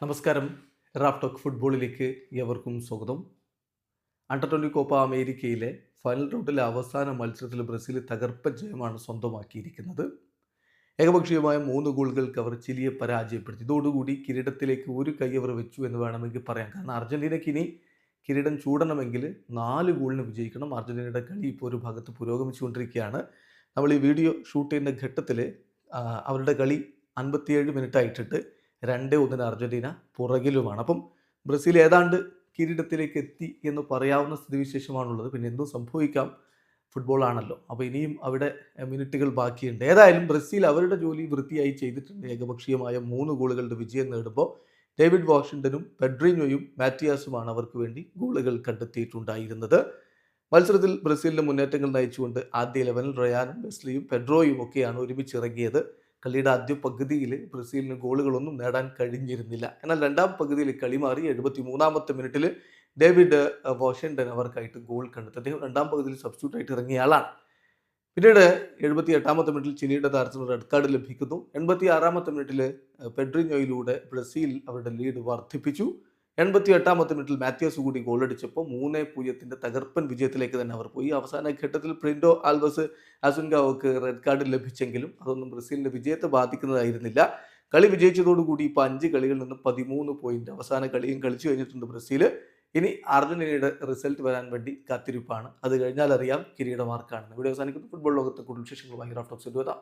നമസ്കാരം. Raf talk ഫുട്ബോളിലേക്ക് ഏവർക്കും സ്വാഗതം. അണ്ടർ 20 കോപ്പ അമേരിക്കയിലെ ഫൈനൽ റൗണ്ടിലെ അവസാന മത്സരത്തിൽ ബ്രസീൽ തകർപ്പൻ ജയമാണ് സ്വന്തമാക്കിയിരിക്കുന്നത്. ഏകപക്ഷീയമായ 3 ഗോളുകൾക്ക് അവർ ചിലിയെ പരാജയപ്പെടുത്തി. ഇതോടുകൂടി കിരീടത്തിലേക്ക് ഒരു കൈ അവർ വെച്ചു എന്ന് വേണമെങ്കിൽ പറയാം. കാരണം അർജന്റീനയ്ക്ക് ഇനി കിരീടം ചൂടണമെങ്കിൽ 4 ഗോളിന് വിജയിക്കണം. അർജന്റീനയുടെ കളി ഇപ്പോൾ ഒരു ഭാഗത്ത് പുരോഗമിച്ചുകൊണ്ടിരിക്കുകയാണ്. നമ്മൾ ഈ വീഡിയോ ഷൂട്ട് ചെയ്യുന്ന ഘട്ടത്തിൽ അവരുടെ കളി 57 മിനിറ്റ് ആയിട്ടിട്ട് 2-1 അർജന്റീന പുറകിലുമാണ്. അപ്പം ബ്രസീൽ ഏതാണ്ട് കിരീടത്തിലേക്ക് എത്തി എന്ന് പറയാവുന്ന സ്ഥിതിവിശേഷമാണുള്ളത്. പിന്നെ എന്തും സംഭവിക്കാം, ഫുട്ബോൾ ആണല്ലോ. അപ്പോൾ ഇനിയും അവിടെ മിനിറ്റുകൾ ബാക്കിയുണ്ട്. ഏതായാലും ബ്രസീൽ അവരുടെ ജോലി വൃത്തിയായി ചെയ്തിട്ടുണ്ട്. ഏകപക്ഷീയമായ 3 ഗോളുകളുടെ വിജയം നേടുമ്പോൾ ഡേവിഡ് വാഷിംഗ്ടണും പെഡ്രിഞ്ഞോയും മാറ്റിയാസുമാണ് അവർക്ക് വേണ്ടി ഗോളുകൾ കണ്ടെത്തിയിട്ടുണ്ടായിരുന്നത്. മത്സരത്തിൽ ബ്രസീലിൻ്റെ മുന്നേറ്റങ്ങൾ നയിച്ചുകൊണ്ട് ആദ്യ 11 റയാനും വെസ്ലിയും പെഡ്രോയും ഒക്കെയാണ് ഒരുമിച്ചിറങ്ങിയത്. കളിയുടെ ആദ്യ പകുതിയിൽ ബ്രസീലിന് ഗോളുകളൊന്നും നേടാൻ കഴിഞ്ഞിരുന്നില്ല. എന്നാൽ രണ്ടാം പകുതിയിൽ കളി മാറി. 73-ാമത്തെ മിനിറ്റിൽ ഡേവിഡ് വാഷിംഗ്ടൺ അവർക്കായിട്ട് ഗോൾ കണ്ടെത്തി. അദ്ദേഹം രണ്ടാം പകുതിയിൽ സബ്സ്റ്റിറ്റ്യൂട്ട് ആയിട്ട് ഇറങ്ങിയ ആളാണ്. പിന്നീട് 78-ാമത്തെ മിനിറ്റിൽ ചിലിയുടെ താരത്തിന് റെഡ് കാർഡ് ലഭിക്കുന്നു. 86-ാമത്തെ മിനിറ്റിൽ പെഡ്രിഞ്ഞോയിലൂടെ ബ്രസീൽ അവരുടെ ലീഡ് വർദ്ധിപ്പിച്ചു. 88-ാമത്തെ മിനിറ്റിൽ മാത്യാസ് കൂടി ഗോളടിച്ചപ്പോൾ 3-0 തകർപ്പൻ വിജയത്തിലേക്ക് തന്നെ അവർ പോയി. അവസാന ഘട്ടത്തിൽ പ്രിൻഡോ ആൽവസ് അസുൻഗാവോക്ക് റെഡ് കാർഡ് ലഭിച്ചെങ്കിലും അതൊന്നും ബ്രസീലിന്റെ വിജയത്തെ ബാധിക്കുന്നതായിരുന്നില്ല. കളി വിജയിച്ചതോടുകൂടി ഇപ്പോൾ 5 കളികളിൽ നിന്ന് 13 പോയിന്റ്. അവസാന കളിയും കളിച്ചു കഴിഞ്ഞിട്ടുണ്ട് ബ്രസീൽ. ഇനി അർജന്റീനയുടെ റിസൾട്ട് വരാൻ വേണ്ടി കാത്തിരിപ്പാണ്. അത് കഴിഞ്ഞാൽ അറിയാം കിരീടമാർക്കാണെന്ന്. ഇവിടെ അവസാനിക്കുന്ന ഫുട്ബോൾ ലോകത്തെ കൂടുതൽ വിശേഷങ്ങളുമായി റാഫ് ടോക്സ് എത്താം.